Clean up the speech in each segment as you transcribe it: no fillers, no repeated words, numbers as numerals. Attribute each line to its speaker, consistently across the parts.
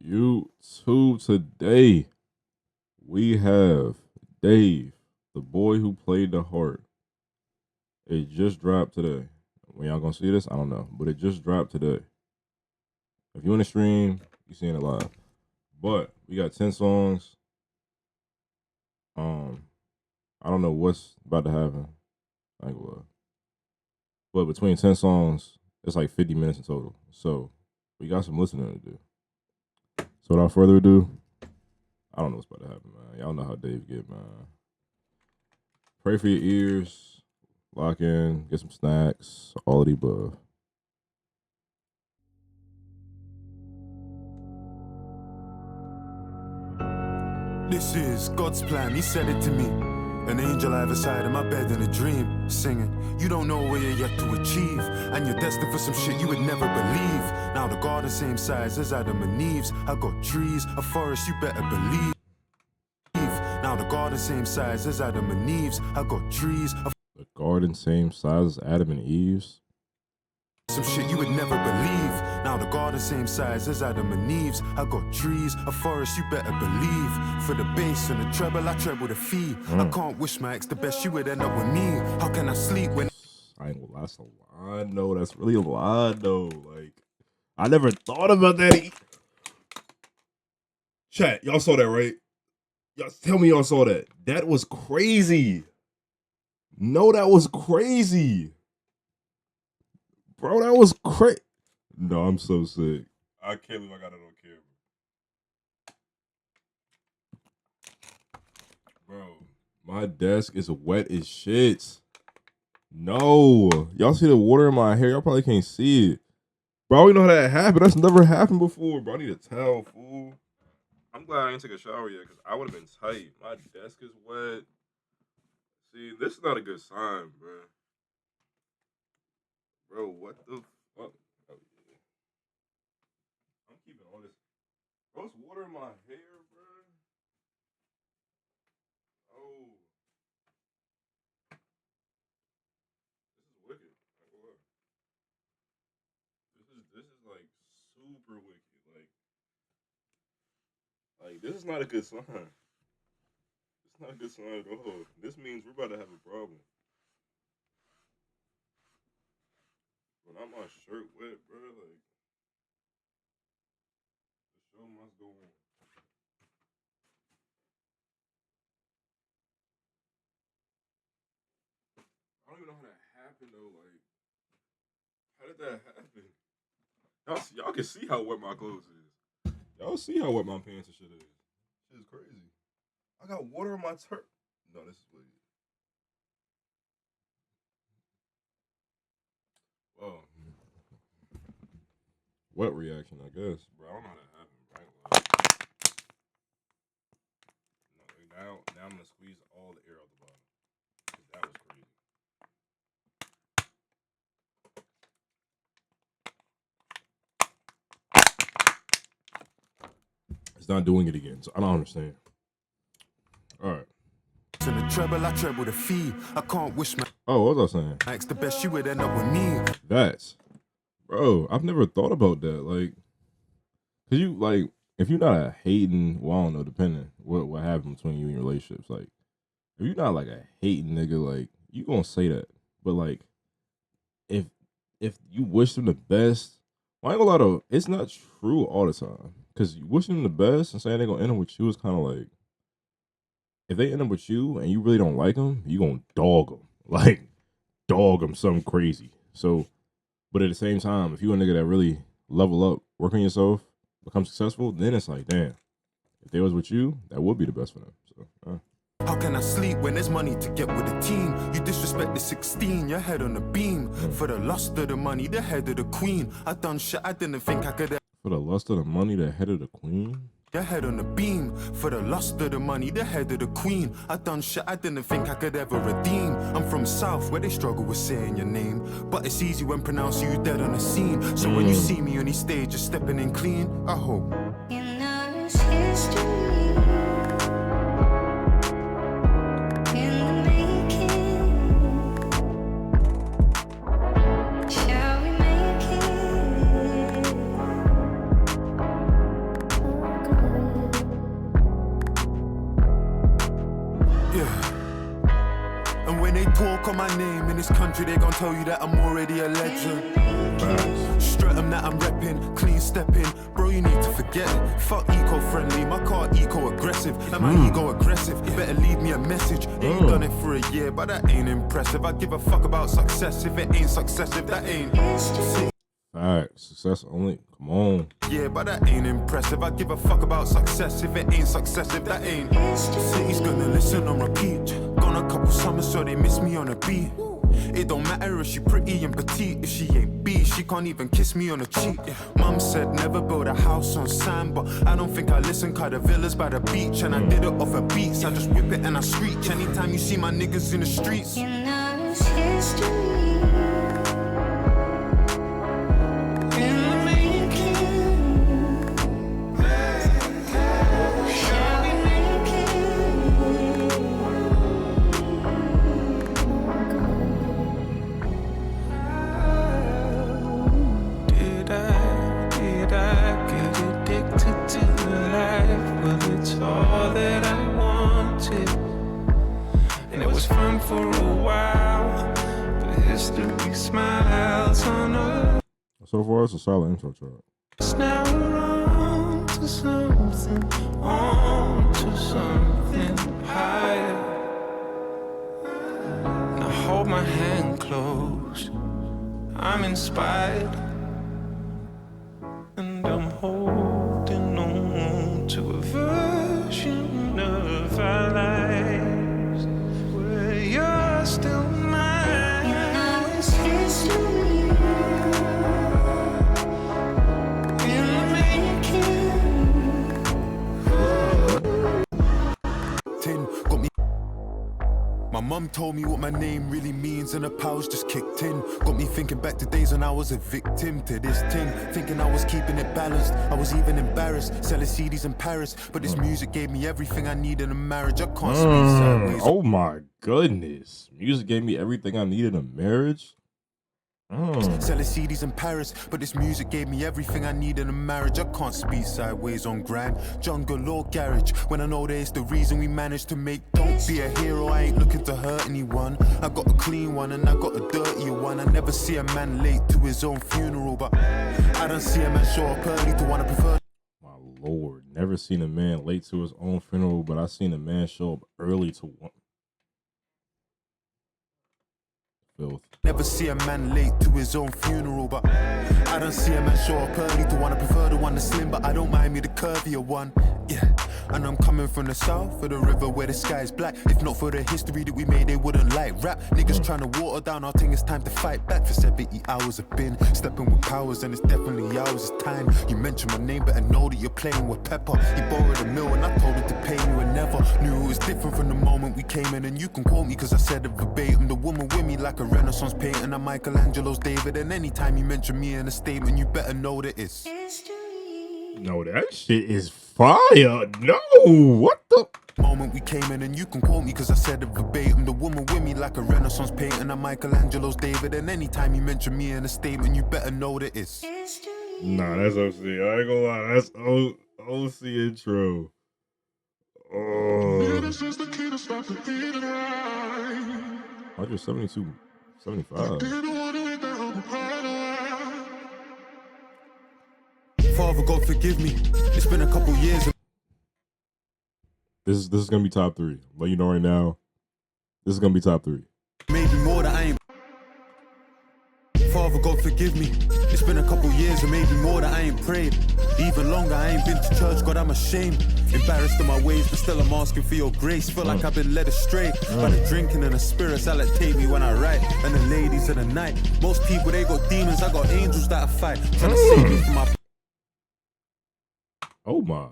Speaker 1: YouTube today. We have Dave, the boy who played the harp. It just dropped today. When y'all gonna see this, I don't know, but it just dropped today. If you in the stream, you seeing it live. But we got 10 songs. I don't know what's about to happen. I ain't gonna lie. But between 10 songs, it's like 50 minutes in total. So we got some listening to do. So without further ado, I don't know what's about to happen, man. Y'all know how Dave get, man. Pray for your ears, lock in, get some snacks, all of the above.
Speaker 2: This is God's plan, he said it to me. An angel either side of my bed in a dream, singing, you don't know where you're yet to achieve, and you're destined for some shit you would never believe. Now the garden same size as Adam and Eve's. I got trees, a forest you better believe. Now the garden same size as Adam and Eve's. I got trees,
Speaker 1: the garden same size as Adam and Eve's.
Speaker 2: Some shit you would never believe. Now the garden same size as Adam and Eve's. I got trees, a forest you better believe. For the bass and the treble, I treble the fee. I can't wish my ex the best, you would end up with me. How can I sleep when
Speaker 1: I ain't gonna lie, that's a line though. That's really a line though. Like, I never thought about that. Chat, y'all saw that, right? Y'all tell me y'all saw that. That was crazy. No, that was crazy. Bro, that was crazy. No, I'm so sick. I can't believe I got it on camera. Bro, my desk is wet as shit. No. Y'all see the water in my hair? Y'all probably can't see it. Bro, you know how that happened? That's never happened before, bro. I need a towel, fool. I'm glad I didn't take a shower yet, because I would have been tight. My desk is wet. See, this is not a good sign, bro. Bro, what the fuck? Oh, yeah. I'm keeping all this. Bro, it's water in my hair, bro. Oh. This is wicked. This is like super wicked. Like this is not a good sign. It's not a good sign at all. This means we're about to have a problem. But not my shirt wet, bro. Like, the show must go on. I don't even know how that happened though. Like, how did that happen? Y'all can see how wet my clothes is. Y'all see how wet my pants and shit is. Shit is crazy. I got water on my turf. No, this is weird. Well, wet reaction, I guess. Bro, I don't know how that happened, right? No, now I'm gonna squeeze all the air out the bottom. Cause that was crazy. It's not doing it again, so I don't understand. All right.
Speaker 2: in the treble, I treble the fee. I can't wish my
Speaker 1: what was I saying?
Speaker 2: ex the best, you would end up with me.
Speaker 1: That's, bro, I've never thought about that. Like, cause you like, if you're not a hating, well, I don't know, depending what happened between you and your relationships. Like, if you're not like a hating nigga, like, you gonna say that. But like, if you wish them the best, well, I ain't gonna lie though, it's not true all the time. Cause you wishing them the best and saying they're gonna end up with you is kind of like, if they end up with you and you really don't like them, you gonna dog them. Like, dog them something crazy. So, but at the same time, if you a nigga that really level up, work on yourself, become successful, then it's like, damn, if they was with you, that would be the best for them. So,
Speaker 2: How can I sleep when there's money to get with the team? You disrespect the 16, your head on the beam. For the lust of the money, the head of the queen. I done shit I didn't think I could.
Speaker 1: For the lust of the money, the head of the queen?
Speaker 2: Your head on the beam. For the lust of the money, the head of the queen. I done shit I didn't think I could ever redeem. I'm from South, where they struggle with saying your name. But it's easy when pronouncing you dead on the scene. So when you see me on these stages stepping in clean, I hope.
Speaker 3: You know it's history.
Speaker 2: talk on my name in this country, they gon' tell you that I'm already a legend. Strut 'em that I'm reppin', clean stepping. Bro, you need to forget it. Fuck eco-friendly, my car eco-aggressive, and my ego aggressive. You better leave me a message. Ain't done it for a year, but that ain't impressive. I give a fuck about success if it ain't successive, that ain't.
Speaker 1: Facts. Success only. Come on.
Speaker 2: Yeah, but that ain't impressive. I give a fuck about success if it ain't successive, that ain't. City's gonna listen on repeat. Gone a couple summers, so they miss me on a beat. It don't matter if she pretty and petite. If she ain't B, she can't even kiss me on the cheek. Mum said never build a house on sand, but I don't think I listen, cause the villas by the beach. And I did it off of beats, I just whip it and I screech. Anytime you see my niggas in the streets,
Speaker 3: You know it's history. In the making. Shall we make
Speaker 4: Did I get addicted to life? Well, it's all that I wanted, and it was fun for a while. But history smiles on us.
Speaker 1: So far, it's a solid intro track.
Speaker 4: Now we're on to something higher. Now hold my hand close. I'm inspired, and I'm holding on to a version of our lives where you're still mine.
Speaker 3: You know it's history. In the making.
Speaker 2: tin got me. My mum told me what my name really means, and the powers just kicked in. Got me thinking back to days when I was a victim to this thing. Thinking I was keeping it balanced. I was even embarrassed, selling CDs in Paris. But this music gave me everything I need in a marriage. I can't speak sideways.
Speaker 1: Oh my goodness. Music gave me everything I needed in a marriage.
Speaker 2: Selling CDs in Paris, but this music gave me everything I need in a marriage. I can't speak sideways on grind, jungle or garage. When I know that it's the reason we managed to make. Don't be a hero, I ain't looking to hurt anyone. I got a clean one and I got a dirty one. I never see a man late to his own funeral, but I don't see a man show up early to wanna prefer.
Speaker 1: My lord, never seen a man late to his own funeral, but I seen a man show up early to one. Filth.
Speaker 2: Never see a man late to his own funeral, but I don't see a man show up early to wanna prefer the one that's slim, but I don't mind me the curvier one. Yeah, and I'm coming from the south of the river where the sky is black. If not for the history that we made, they wouldn't like rap. Niggas trying to water down our thing, it's time to fight back. For 70 hours I've been stepping with powers, and it's definitely ours. It's time. You mention my name, better know that you're playing with pepper. He borrowed a mill and I told him to pay me, and never knew it was different from the moment we came in. And you can quote me cause I said it verbatim. The woman with me like a Renaissance painting, I'm Michelangelo's David. And anytime you mention me in a statement, you better know that it's
Speaker 3: History.
Speaker 1: No, that shit is fire. No, what the?
Speaker 2: moment we came in. And you can quote me cause I said it verbatim. The woman with me like a Renaissance painting, I'm Michelangelo's David. And anytime you mention me in a statement, you better know that it's
Speaker 3: History.
Speaker 1: Nah, that's OC. I ain't gonna lie. That's OC intro. Oh. 172, 75.
Speaker 2: Father God forgive me, it's been a couple years.
Speaker 1: This is gonna be top 3. Let you know right now. This is gonna be top 3.
Speaker 2: Maybe more that I ain't. Father God forgive me, it's been a couple years or maybe more that I ain't prayed. Even longer I ain't been to church, God I'm ashamed. Embarrassed in my ways, but still I'm asking for your grace. Feel like I've been led astray by the drinking and the spirits that take me when I write. And the ladies of the night, most people they got demons, I got angels that I fight. Trying to save me from my.
Speaker 1: Oh my.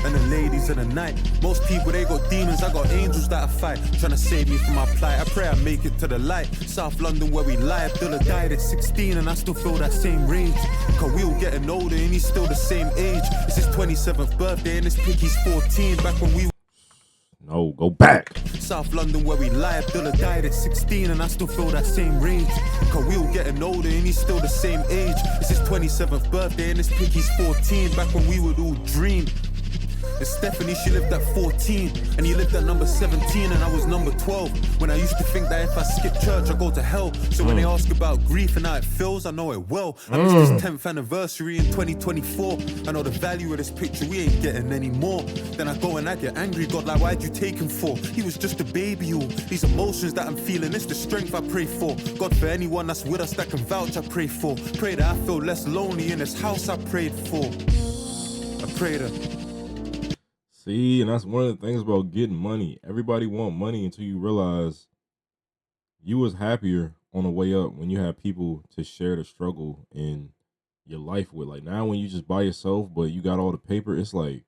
Speaker 2: And the ladies of the night, most people they got demons, I got angels that I fight. Trying to save me from my plight, I pray I make it to the light. South London where we lie, Abdullah died at 16 and I still feel that same rage. Cause we all getting older and he's still the same age. It's his 27th birthday and this piggy's 14. Back when we
Speaker 1: No, go back.
Speaker 2: South London where we lie, Abdullah died at 16 and I still feel that same rage. Cause we all getting older and he's still the same age. It's his 27th birthday and this piggy's 14. Back when we would all dream. And Stephanie, she lived at 14, and he lived at number 17, and I was number 12. When I used to think that if I skip church, I go to hell. So when they ask about grief and how it feels, I know it well. I missed his 10th anniversary in 2024. I know the value of this picture, we ain't getting any more. Then I go and I get angry, God, like why'd you take him for? He was just a baby, all these emotions that I'm feeling, it's the strength I pray for. God, for anyone that's with us that can vouch, I pray for. Pray that I feel less lonely in this house I prayed for. I pray that.
Speaker 1: See, and that's one of the things about getting money. Everybody want money until you realize you was happier on the way up when you have people to share the struggle in your life with. Like now when you just by yourself, but you got all the paper, it's like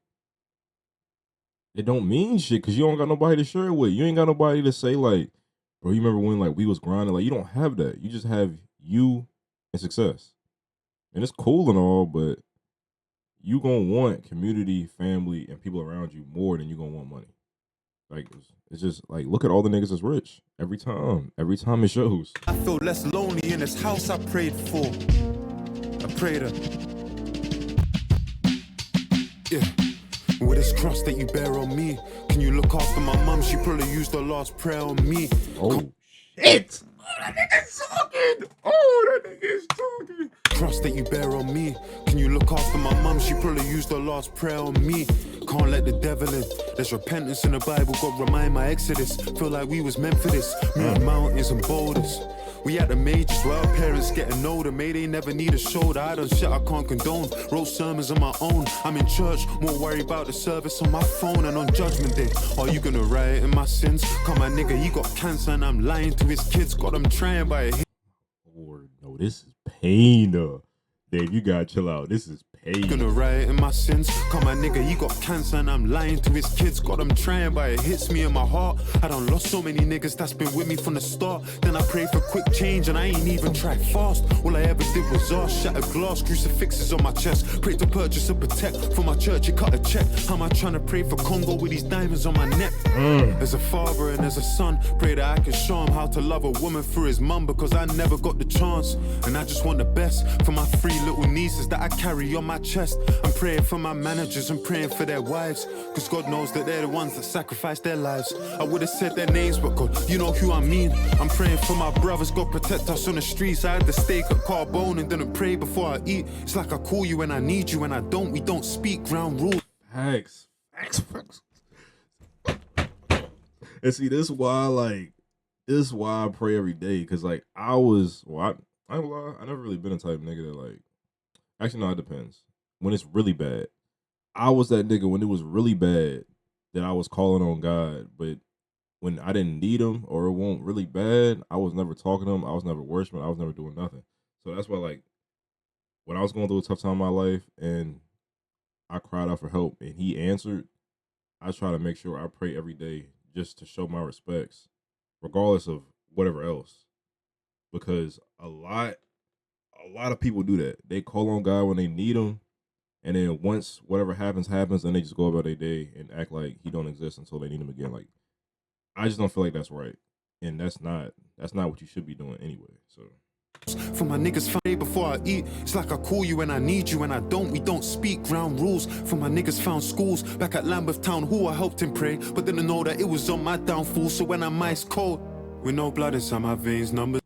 Speaker 1: it don't mean shit because you don't got nobody to share it with. You ain't got nobody to say like, bro, you remember when like we was grinding? Like you don't have that. You just have you and success. And it's cool and all, but you gonna want community, family, and people around you more than you gonna want money. Like it's just like look at all the niggas that's rich every time it shows.
Speaker 2: I feel less lonely in this house I prayed for. I prayed that. Yeah. With this cross that you bear on me, can you look after my mum? She probably used her last prayer on me.
Speaker 1: Oh shit! Oh, that nigga's talking! Oh, that nigga's talking!
Speaker 2: Cross that you bear on me, can you look after my mum? She probably used her last prayer on me. Can't let the devil in. There's repentance in the Bible, God remind my exodus. Feel like we was meant for this. Moving mountains and boulders. We at the majors where our parents getting older. May they never need a shoulder. I done shit I can't condone. Wrote sermons on my own. I'm in church, more worried about the service on my phone. And on judgment day, are you gonna riot in my sins? Come my nigga, he got cancer and I'm lying to his kids. God, I'm trying by a hit.
Speaker 1: Lord, no, this is pain. Dave, you gotta chill out. This is pain.
Speaker 2: Gonna riot in my sins. Come my nigga, he got cancer and I'm lying to his kids. God, I'm trying, but it hits me in my heart. I done lost so many niggas that's been with me from the start. Then I pray for quick change and I ain't even tried fast. All I ever did was ask, shattered glass, crucifixes on my chest. Pray to purchase a protect for my church, you cut a check. How am I trying to pray for Congo with these diamonds on my neck? As a father and as a son, pray that I can show him how to love a woman through his mum, because I never got the chance. And I just want the best for my 3 little nieces that I carry on my chest. I'm praying for my managers and praying for their wives, cause God knows that they're the ones that sacrifice their lives. I would have said their names, but God, you know who I mean. I'm praying for my brothers, God protect us on the streets. I had to steak at Carbone and didn't pray before I eat. It's like I call you when I need you, when I don't, we don't speak ground rules.
Speaker 1: Facts. And see, this is why I pray every day. Cause like I ain't gonna lie, I never really been a type of nigga that like, actually no, it depends. When it's really bad, I was that nigga when it was really bad that I was calling on God. But when I didn't need him or it wasn't really bad, I was never talking to him. I was never worshiping. I was never doing nothing. So that's why like when I was going through a tough time in my life and I cried out for help and he answered, I try to make sure I pray every day just to show my respects, regardless of whatever else. Because a lot of people do that. They call on God when they need him, and then once whatever happens, then they just go about their day and act like he don't exist until they need him again. Like, I just don't feel like that's right. And that's not what you should be doing anyway. So
Speaker 2: for my niggas found before I eat, it's like I call you when I need you, when I don't, we don't speak ground rules. For my niggas found schools back at Lambeth Town, who I helped him pray, but didn't know that it was on my downfall. So when I'm ice cold, with no blood inside my veins, numbers.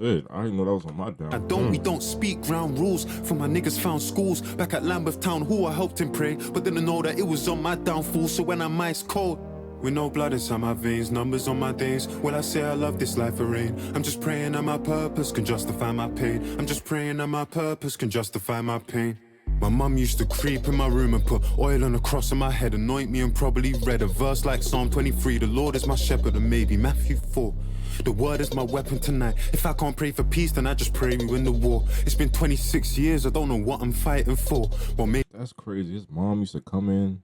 Speaker 1: Shit, I didn't know that was on my down.
Speaker 2: We don't speak ground rules. For my niggas found schools back at Lambeth Town, who I helped him pray, but didn't know that it was on my downfall. So when I'm ice cold, with no blood inside my veins, numbers on my days. When I say I love this life of rain, I'm just praying that my purpose can justify my pain. I'm just praying that my purpose can justify my pain. My mum used to creep in my room and put oil on the cross on my head, anoint me and probably read a verse like Psalm 23. The Lord is my shepherd, and maybe Matthew 4. The word is my weapon tonight. If I can't pray for peace, then I just pray we win the war. It's been 26 years, I don't know what I'm fighting for. Well, maybe
Speaker 1: that's crazy. His mom used to come in,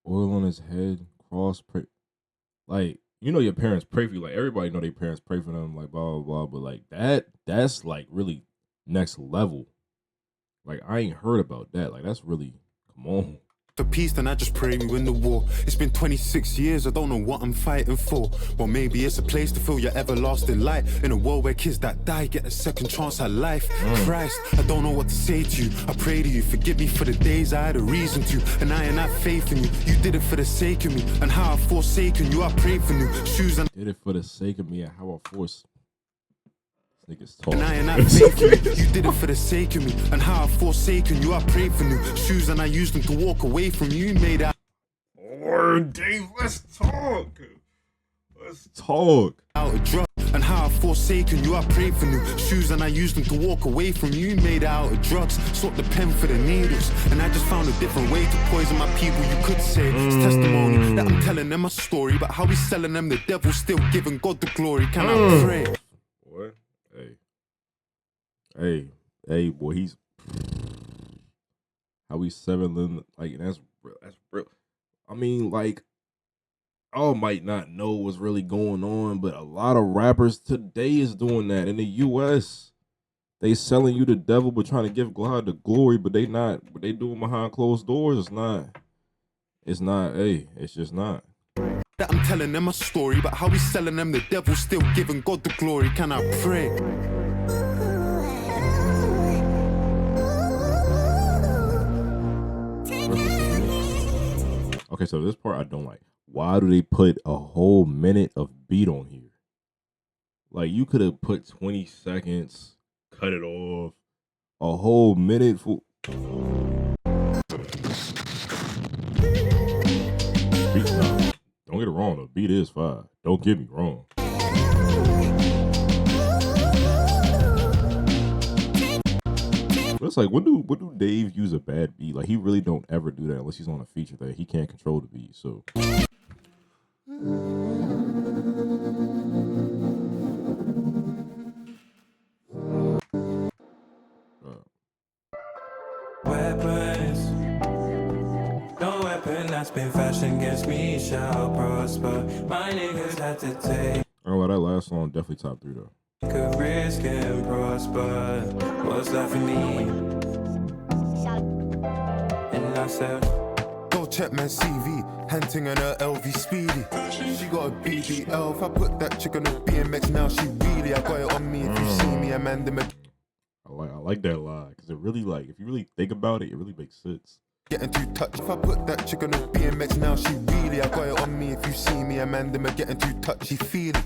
Speaker 1: oil on his head, cross pray. Like, you know your parents pray for you. Like, everybody know their parents pray for them, like, blah, blah, blah. But, like, that's, like, really next level. Like, I ain't heard about that. Like, that's really, come on.
Speaker 2: for peace, then I just pray we win the war. It's been 26 years, I don't know what I'm fighting for. Well, maybe it's a place to feel your everlasting light. In a world where kids that die get a second chance at life. Christ, I don't know what to say to you. I pray to you, forgive me for the days I had a reason to. And I ain't have faith in you. You did it for the sake of me. And how I've forsaken you, I prayed for new shoes and
Speaker 1: Did it for the sake of me and how I force. This nigga's talking.
Speaker 2: and I ain't have faith in you. You did it for the sake of me. And how I've forsaken you, I prayed for new shoes and I used them to walk away from you. You made out
Speaker 1: Lord, Dave, let's talk. Let's talk.
Speaker 2: a drug. And how I've forsaken you, I prayed for new shoes and I used them to walk away from you. You made out of drugs, sought the pen for the needles. And I just found a different way to poison my people, you could say. It's testimony that I'm telling them a story, but how we selling them, the devil still giving God the glory. Can I pray?
Speaker 1: What? Hey, boy, he's how he's seven, like, that's real. I mean, like, I might not know what's really going on, but a lot of rappers today is doing that in the U.S. They selling you the devil, but trying to give God the glory, but they not. What they doing behind closed doors, it's not. It's just not.
Speaker 2: That I'm telling them a story, but how we selling them, the devil still giving God the glory. Can I pray?
Speaker 1: Okay, so this part I don't like. Why do they put a whole minute of beat on here? Like, you could have put 20 seconds, cut it off, a whole minute for. Beat, nah, don't get it wrong, the beat is fire. Don't get me wrong. But it's like, when do Dave use a bad beat? Like, he really don't ever do that unless he's on a feature that he can't control the beat. So
Speaker 4: Weapons, no weapon that's been fashioned against me shall prosper. My niggas had to take
Speaker 1: oh, that last song definitely top 3 though.
Speaker 4: a risk and prosper. What's left for me? And I said,
Speaker 2: Go check my CV, hunting on her LV Speedy. She got a BBL. If I put that chick on a BMX now, she really, I got it on me. If you see me, Amanda Mc.
Speaker 1: I like that line because it really, like, if you really think about it, it really makes sense.
Speaker 2: Getting too touched. If I put that chick on a BMX now, she really, I got it on me. If you see me, Amanda Mc, getting too touchy, feel it.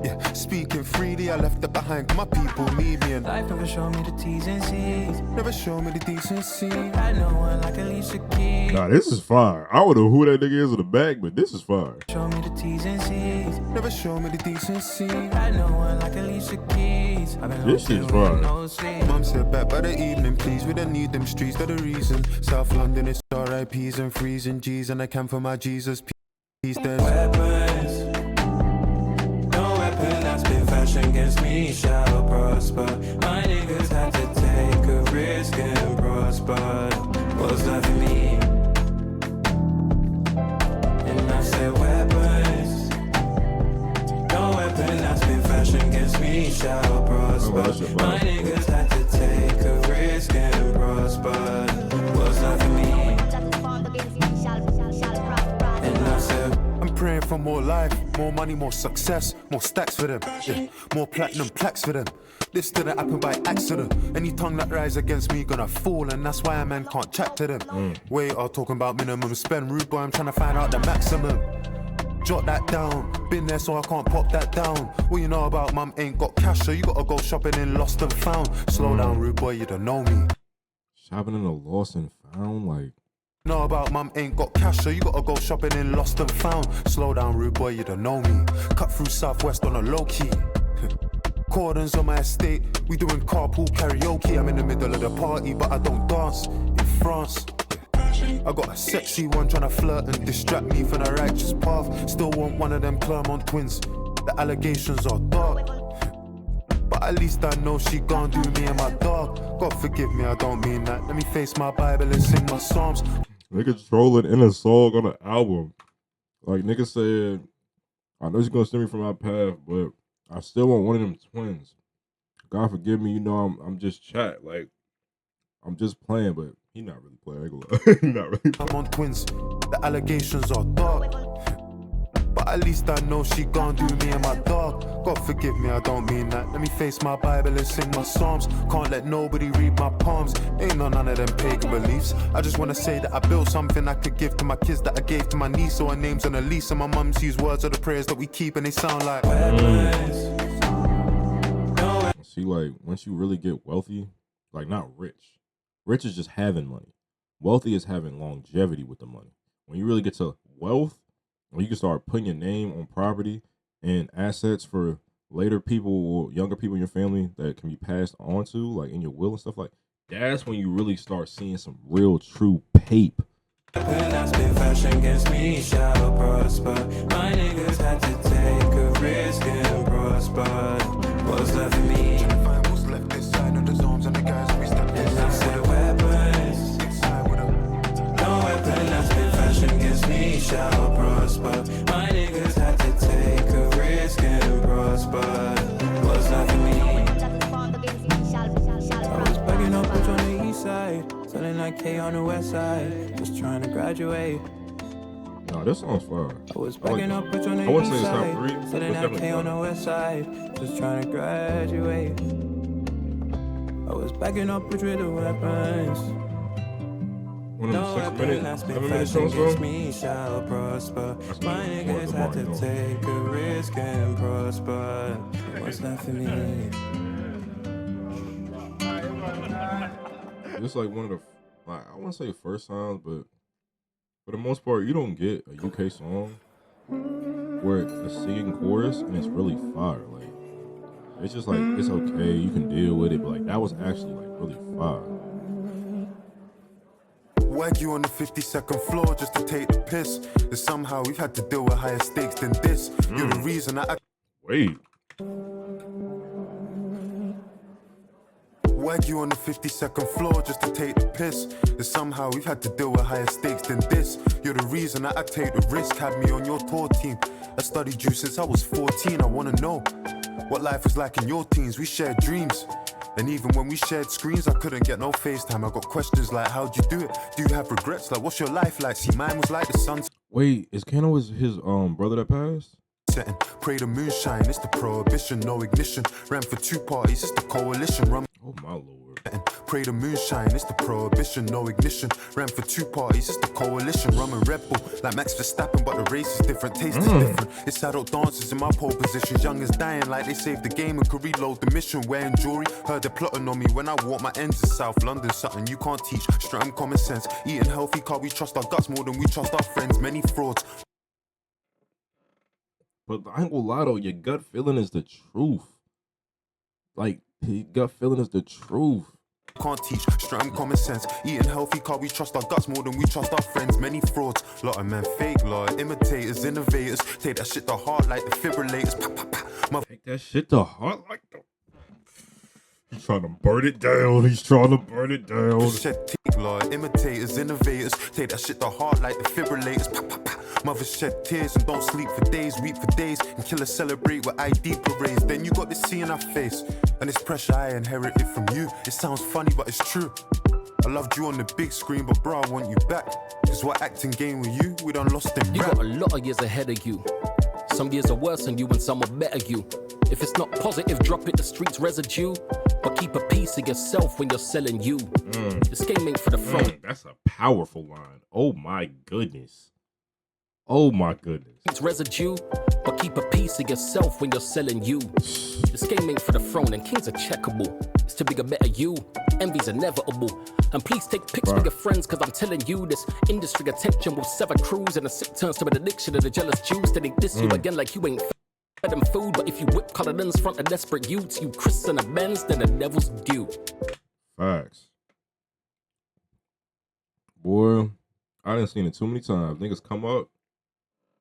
Speaker 2: Yeah, speaking freely, I left it behind. My people need me and
Speaker 4: life never showed me the T's and C's.
Speaker 2: never show me the decency.
Speaker 4: Had no one like Alicia Keys.
Speaker 1: Nah, this is fire. I don't know who that nigga is in the back, but this is fire.
Speaker 4: Show me the T's and C's.
Speaker 2: Never show me the decency.
Speaker 4: Had no one like Alicia Keys. I've been
Speaker 1: This shit's fire.
Speaker 4: no sleep.
Speaker 2: Mom said back by the evening, please. We don't need them streets, they're the reason. South London is RIPs and freezing G's, and I can for my Jesus peace. There's
Speaker 4: Weapons, no weapon that's been fashioned against me shall prosper. My niggas had to take a risk and prosper. What's left for me? And I said weapons, no weapon that's been fashioned against me shall prosper.
Speaker 1: that shit
Speaker 4: My
Speaker 1: fire.
Speaker 4: niggas had to take a risk and prosper. What's left for me? And I said
Speaker 2: I'm praying for more life, more money, more success, more stacks for them, yeah, more platinum plaques for them. This didn't happen by accident. Any tongue that rise against me gonna fall, and that's why a man can't chat to them. Wait, I'm talking about minimum spend, rude boy, I'm trying to find out the maximum. Jot that down, been there so I can't pop that down. What you know about mum ain't got cash, so you gotta go shopping in lost and found. Slow down, rude boy, you don't know me.
Speaker 1: Shopping in a lost and found, like,
Speaker 2: Know about mum ain't got cash, so you gotta go shopping in lost and found. Slow down, rude boy, you don't know me. Cut through Southwest on a low key. Cordons on my estate, we doing carpool karaoke. I'm in the middle of the party, but I don't dance. In France, I got a sexy one trying to flirt and distract me from the righteous path. Still want one of them Clermont twins. The allegations are dark, but at least I know she gon' do me and my dog. God forgive me, I don't mean that. Let me face my Bible and sing my psalms.
Speaker 1: nigga trolling in a song on an album. Like, nigga said, I know she's gonna steer me from my path, but I still want one of them twins. God forgive me, you know I'm just chat. Like, I'm just playing, but He not really playing. I ain't gonna lie. He not really.
Speaker 2: I'm on twins. The allegations are dark. But at least I know she gon' do me and my dog. God forgive me, I don't mean that. Let me face my Bible and sing my psalms. Can't let nobody read my palms. Ain't no none of them pagan beliefs. I just wanna say that I built something I could give to my kids that I gave to my niece. So her name's on a lease and my mum sees words of the prayers that we keep and they sound like
Speaker 1: See, like, once you really get wealthy, like, not rich. Rich is just having money. Wealthy is having longevity with the money. When you really get to wealth, when you can start putting your name on property and assets for later people or younger people in your family that can be passed on to, like in your will and stuff like, that's when you really start seeing some real true pape.
Speaker 4: When I spit fashion against me, shall prosper. My niggas had to take a risk and prosper. What's left for me?
Speaker 2: find what's left this side of the zones and the guys we step
Speaker 4: And I said weapons. No weapon that's been fashioned against me shall prosper. My niggas had to take a risk and prosper. What's left for me? I was bugging up bitch on the east side, selling like K on the west side, just trying to graduate.
Speaker 1: No, this song's fire.
Speaker 4: I was
Speaker 1: I like
Speaker 4: backing
Speaker 1: it.
Speaker 4: up bitch on
Speaker 1: I
Speaker 4: the
Speaker 1: wouldn't
Speaker 4: east
Speaker 1: say it's top
Speaker 4: side,
Speaker 1: three, but
Speaker 4: selling
Speaker 1: it's
Speaker 4: like K
Speaker 1: definitely
Speaker 4: on the
Speaker 1: fire.
Speaker 4: west side, just trying to graduate. I was backing up bitch with the weapons.
Speaker 1: One of
Speaker 4: No
Speaker 1: them 6
Speaker 4: weapon
Speaker 1: minute,
Speaker 4: that's been
Speaker 1: 7 minute
Speaker 4: fashioned
Speaker 1: songs,
Speaker 4: against
Speaker 1: bro.
Speaker 4: me shall prosper.
Speaker 1: That's
Speaker 4: My
Speaker 1: more
Speaker 4: niggas
Speaker 1: the
Speaker 4: had to
Speaker 1: Martin, though.
Speaker 4: take a risk and prosper. What's left for me?
Speaker 1: It's like one of the, like, I wouldn't say first times, but for the most part, you don't get a UK song where it's a singing chorus and it's really fire. Like, it's just like, it's okay, you can deal with it, but like, that was actually like really fire.
Speaker 2: Wag you on the 52nd floor just to take the piss. And somehow we've had to deal with higher stakes than this. You're the reason I
Speaker 1: Wait.
Speaker 2: wag you on the 52nd floor just to take the piss. And somehow we've had to deal with higher stakes than this. You're the reason I take the risk. Had me on your tour team. I studied you since I was 14. I wanna know what life was like in your teens. We shared dreams. And even when we shared screens, I couldn't get no FaceTime. I got questions like, how'd you do it? Do you have regrets? Like, what's your life like? See, mine was like the sun
Speaker 1: Wait, is Kano his brother that passed?
Speaker 2: setting. Pray the moonshine, it's the prohibition, no ignition. Ran for two parties, it's the coalition. Run
Speaker 1: Oh my lord.
Speaker 2: pray the moonshine, it's the prohibition, no ignition. Ran for two parties, it's the coalition. Rum and Red Bull, like Max Verstappen, but the race is different, taste is different. It's adult dancers in my pole positions, young as dying, like they saved the game and could reload the mission. Wearing jewelry, heard the plotting on me when I walk my ends in South London. Something you can't teach, straight and common sense. Eating healthy, car we trust our guts more than we trust our friends. Many frauds.
Speaker 1: But I ain't gonna lie though, your gut feeling is the truth. Like, your gut feeling is the truth.
Speaker 2: Can't teach, straight and common sense. Eating healthy, car we trust our guts more than we trust our friends. Many frauds, lot of men fake, lot of imitators, innovators. Take that shit to heart like defibrillators. Pa, pa, pa.
Speaker 1: Take that shit to heart like the. He's trying to burn it down. He's trying to burn it down.
Speaker 2: Shed teeth, lot, imitators, innovators. Take that shit to heart like defibrillators. Pa, pa, pa. Mothers shed tears and don't sleep for days, weep for days, and killers celebrate with ID parades. Then you got this C in our face, and this pressure I inherited from you. It sounds funny, but it's true. I loved you on the big screen, but bro, I want you back. Cause what acting game with you, we done lost in
Speaker 5: You
Speaker 2: rap.
Speaker 5: got a lot of years ahead of you. Some years are worse than you and some are better you. If it's not positive, drop it, the streets residue. But keep a piece of yourself when you're selling you. This game ain't for the front.
Speaker 1: That's a powerful line. Oh my goodness. Oh my goodness.
Speaker 5: It's residue, but keep a piece of yourself when you're selling you. This game ain't for the throne, and kings are checkable. It's to be a better you. Envy's inevitable. And please take pics with your friends, cause I'm telling you, this industry attention will sever crews, and the sick turns to an addiction of the jealous Jews. Then they diss you again like you ain't fed them food. But if you whip colorins front of desperate youths, you Chris and a Benz, then the devil's due.
Speaker 1: Facts. Boy, I done seen it too many times. Niggas come up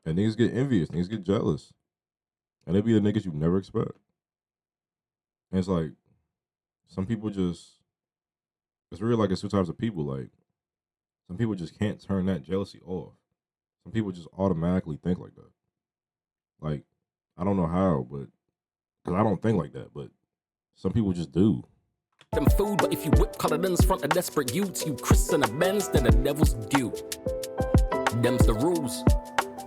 Speaker 1: and niggas get envious. Niggas get jealous. And they be the niggas you never expect. And it's like, some people just, it's really like it's two types of people. Like, some people just can't turn that jealousy off. Some people just automatically think like that. Like, I don't know how, but, because I don't think like that, but some people just do.
Speaker 5: them food, but if you whip Cullinans front of desperate youths, you Chris and a Benz, then the devil's due. Them's the rules.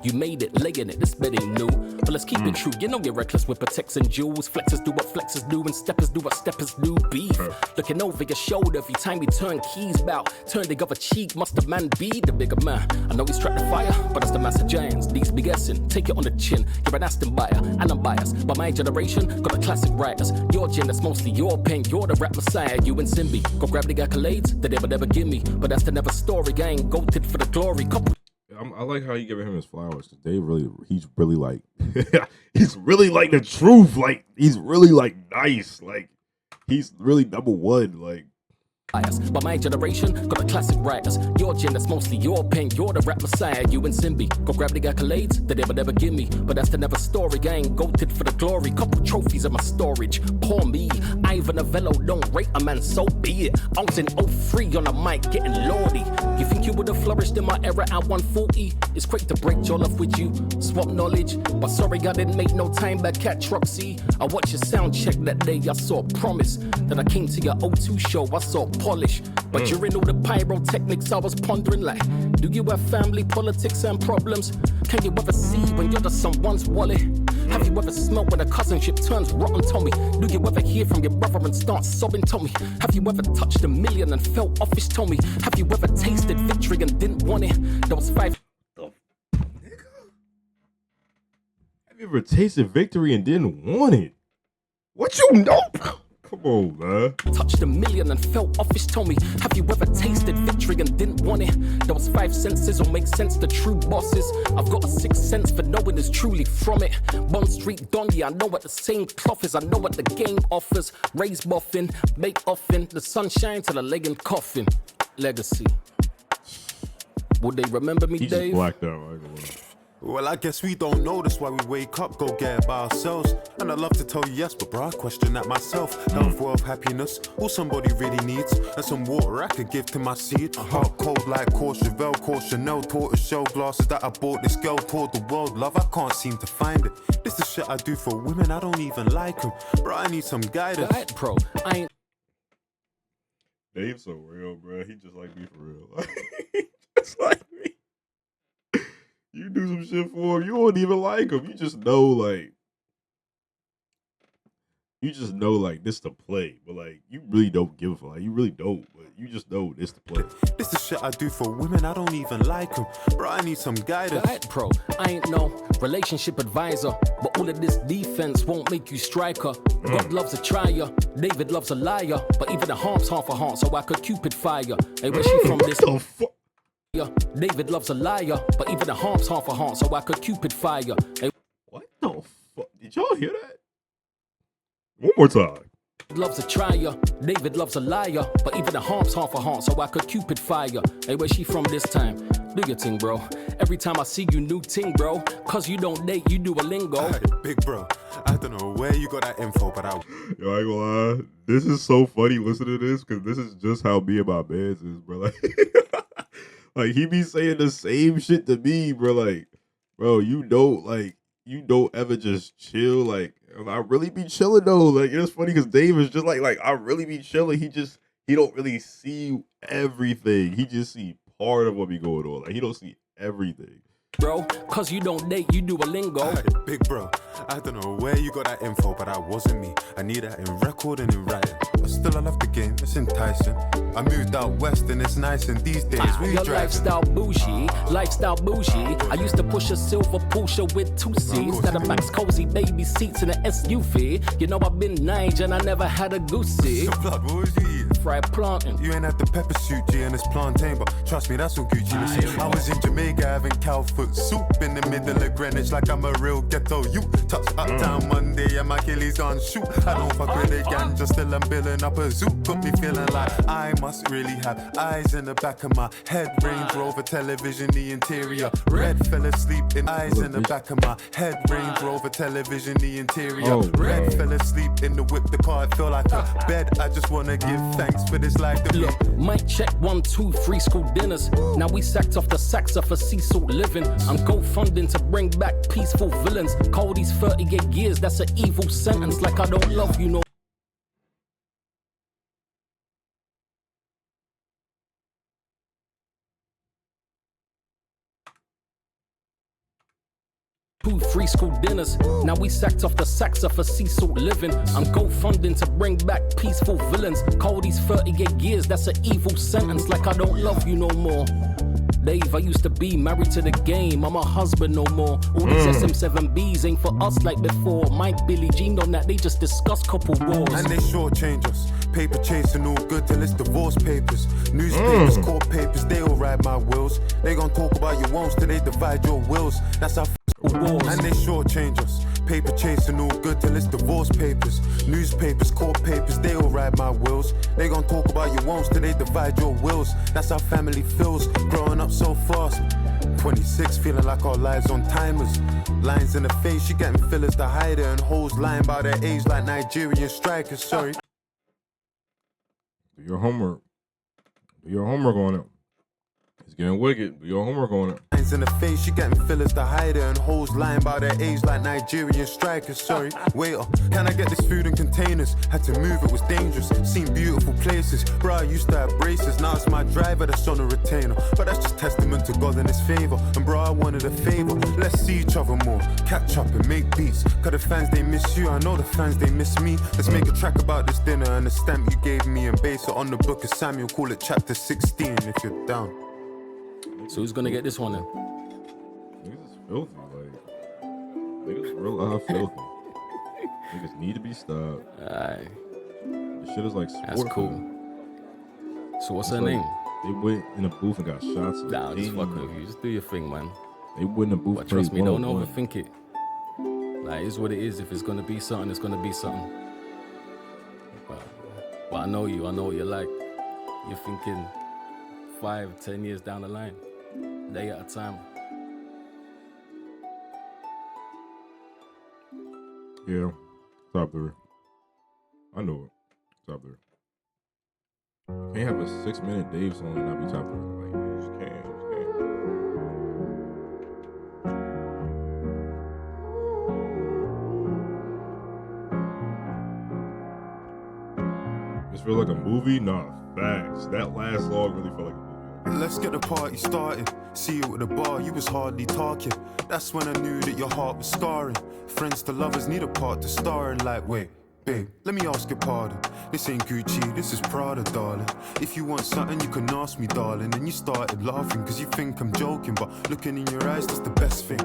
Speaker 5: You made it, laying it, this bed ain't new. But let's keep it true, you know you're reckless with protects and jewels. Flexers do what flexers do, and steppers do what steppers do. Beef, looking over your shoulder every time you turn keys bout. Turn the other cheek, must the man be the bigger man? I know he's trapped the fire, but that's the massive giants. These be guessing, take it on the chin. You're an Aston buyer, and I'm biased. But my generation got the classic writers. Your gen, that's mostly your pen, you're the rap messiah. You and Simbi, go grab the accolades that they would never give me. But that's the never story, I ain't goated for the glory. Couple
Speaker 1: I like how you giving him his flowers. Dave he's really like, he's really like the truth. Like, he's really like nice. Like, he's really #1. Like,
Speaker 5: but my generation got the classic writers. Your gen, that's mostly your pen, you're the rap messiah. You and Simbi, go grab the accolades that they would never give me. But that's the never story, I ain't goated for the glory. Couple trophies in my storage, poor me. Ivan Novello don't rate a man, so be it. I was in 03 on the mic getting lordy. You think you would have flourished in my era at 140? It's great to break your love with you, swap knowledge. But sorry I didn't make no time back at Troxy. I watched your sound check that day, I saw promise. Then I came to your O2 show, I saw polish. But during all the pyrotechnics I was pondering like, do you have family politics and problems? Can you ever see when you're just someone's wallet? Have you ever smelt when a cousinship turns rotten, Tommy? Do you ever hear from your brother and start sobbing, Tommy? Have you ever touched a million and felt office, Tommy? Have you ever tasted victory and didn't want it? There was 5
Speaker 1: have you ever tasted victory and didn't want it? What you know? Come on, man.
Speaker 5: touched a million and felt office, Tommy. Have you ever tasted victory and didn't want it? Those 5 senses will make sense to true bosses. I've got a 6th sense for knowing is truly from it. Bond Street Donny, I know what the same cloth is. I know what the game offers. Raise boffin, make offin, the sunshine till the leg and coffin. Legacy. Would they remember me,
Speaker 1: He
Speaker 5: Dave?
Speaker 1: just blacked out. Right?
Speaker 2: Well, I guess we don't know. That's why we wake up, go get it by ourselves. And I'd love to tell you yes, but bro, I question that myself. Health, wealth, happiness, all somebody really needs. And some water I could give to my seed. A heart cold like Courchevel, Chanel, tortoise shell glasses that I bought this girl toward the world. Love, I can't seem to find it. This is shit I do for women, I don't even like them. Bro, I need some guidance.
Speaker 5: Right, bro. I ain't
Speaker 1: Dave's so real, bro. He just like me for real. Just like me. You do some shit for him, you won't even like him. You just know, like, this to play. But, like, you really don't give a fuck. Like, you really don't. But you just know this to play.
Speaker 2: This is shit I do for women, I don't even like them. Bro, I need some guidance.
Speaker 5: right, bro. I ain't no relationship advisor, but all of this defense won't make you striker. God loves a trier, David loves a liar, but even the harm's half a heart, so I could Cupid fire. Hey, where she from this?
Speaker 1: What the fuck?
Speaker 5: David loves a liar, but even the harm's half a heart, so I could Cupid fire. Hey,
Speaker 1: What the fuck? Did y'all hear that? One more time.
Speaker 5: loves a trier, David loves a liar, but even the harm's half a heart, so I could Cupid fire. Hey, where she from this time? Do your thing, bro. Every time I see you, new ting, bro. Cause you don't date, you do a lingo.
Speaker 2: Hey, big bro, I don't know where you got that info, but I...
Speaker 1: Yo, I ain't gonna lie. This is so funny listening to this because this is just how me and my mans is, bro. Like, he be saying the same shit to me, bro. Like, bro, you don't ever just chill. Like, I really be chilling though. Like, it's funny because Dave is just like I really be chilling. He don't really see everything. He just see part of what be going on. Like, he don't see everything.
Speaker 5: Bro, cause you don't date, you do a lingo.
Speaker 2: Hey, big bro, I don't know where you got that info, but that wasn't me. I need that in record and in writing. But still, I love the game, it's enticing. I moved out west and it's nice, and these days we
Speaker 5: Your
Speaker 2: driving.
Speaker 5: lifestyle bougie. I used to push a silver Porsche with 2 seats. Now the back's cozy, baby seats in an SUV. You know I've been Niger and I never had a goosey.
Speaker 2: Blood, what was you eating?
Speaker 5: Fried plantain.
Speaker 2: You ain't had the pepper suit, G, and it's plantain, but trust me, that's all Gucci. Listen, I was in Jamaica having cowfoot soup in the middle of Greenwich like I'm a real ghetto you. Touch uptown Monday and my Achilles on shoot. I don't fuck with the ganja, still I'm building up a zoo. Put me feeling like I must really have eyes in the back of my head. Range Rover television, the interior. Red fell asleep in eyes in the back of my head. Range Rover television, the interior. Red fell asleep in the whip, the car, it feel like a bed. I just wanna give thanks for this life.
Speaker 5: Look, mic check 1, 2, 3 school dinners. Now we sacked off the Saxa for sea salt living. I'm go-funding to bring back peaceful villains. Cody's 38 years, that's an evil sentence. Like I don't love you no 2 free school dinners. Now we sacked off the Saxa for sea salt living. I'm GoFunding to bring back peaceful villains. Call these 38 years, that's an evil sentence. Like I don't love you no more. Dave, I used to be married to the game. I'm a husband no more. All these SM7Bs ain't for us like before. Mike, Billy Jean on that, they just discuss couple wars.
Speaker 2: And they shortchange us. Paper chasing all good till it's divorce papers. Newspapers, court papers, they all ride my wheels. They gon' talk about your wants till they divide your wills. That's how
Speaker 5: Wars.
Speaker 2: and they shortchange us. Paper chasing all good till it's divorce papers. Newspapers, court papers, they all ride my wheels. They gon' talk about your wants till they divide your wills. That's how family feels, growing up so fast. 26, feeling like our lives on timers. Lines in the face, she getting fillers to hide it. And hoes lying about their age like Nigerian strikers, sorry.
Speaker 1: Do your homework. Do your homework on it. It's getting wicked. Do your homework on it.
Speaker 2: Lines in the face, she getting fillers to hide it. And hoes lying about their age like Nigerian strikers, sorry. Waiter, can I get this food in containers? Had to move, it was dangerous. Seen beautiful places. Bro, I used to have braces. Now it's my driver that's on a retainer. But that's just testament to God and his favor. And bro, I wanted a favor. Let's see each other more. Catch up and make beats. Cause the fans, they miss you. I know the fans, they miss me. Let's make a track about this dinner and the stamp you gave me. And base it on the book of Samuel. Call it chapter 16 if you're down.
Speaker 5: So who's gonna get this one then?
Speaker 1: Niggas is filthy. Like, niggas real life filthy. Niggas need to be stopped.
Speaker 5: Aye,
Speaker 1: This shit is like sport.
Speaker 5: that's cool. So what's her
Speaker 1: It's like
Speaker 5: name?
Speaker 1: They went in a booth and got shots.
Speaker 5: Nah, just fuck with you. Just do your thing, man.
Speaker 1: They went in a booth.
Speaker 5: But trust me,
Speaker 1: played
Speaker 5: don't
Speaker 1: 1-on-1.
Speaker 5: overthink it. Like, it's what it is. If it's gonna be something, it's gonna be something. But I know you. I know what you're like. You're thinking 5-10 years down the line, day at a time.
Speaker 1: Yeah, top 3. I know it. Top 3. You can't have a 6-minute Dave song and not be top 3. Like, you just can't. You just can't. This feel like a movie? Nah, facts. That last song really felt like a movie.
Speaker 2: Let's get the party started. See you at the bar, you was hardly talking. That's when I knew that your heart was scarring. Friends to lovers need a part to star in. Like, wait, babe, let me ask your pardon. This ain't Gucci, this is Prada, darling. If you want something, you can ask me, darling. And you started laughing, cause you think I'm joking. But looking in your eyes, that's the best thing.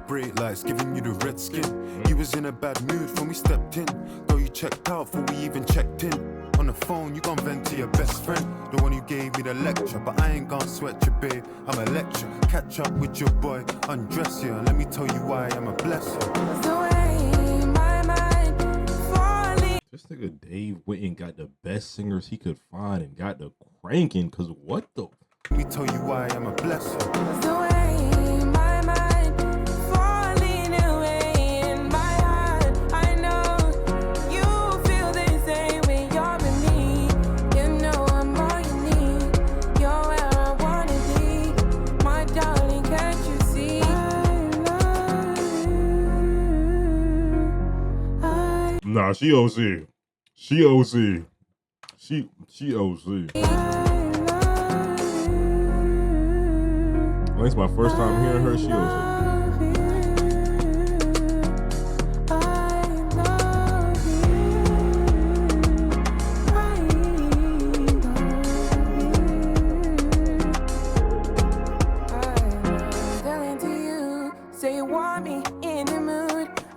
Speaker 2: Bright lights giving you the red skin. You was in a bad mood when we stepped in. Though you checked out before we even checked in. On the phone, you gon' vent to your best friend, the one who gave me the lecture. But I ain't gon' sweat you, babe, I'm a lecture. Catch up with your boy, undress you, and let me tell you why I'm a blessing.
Speaker 1: This nigga Dave went and got the best singers he could find and got the cranking, cause what the?
Speaker 2: Let me tell you why I'm a blessing.
Speaker 1: Nah, she OC. She OC. She OC. I think it's my first time hearing her. She OC.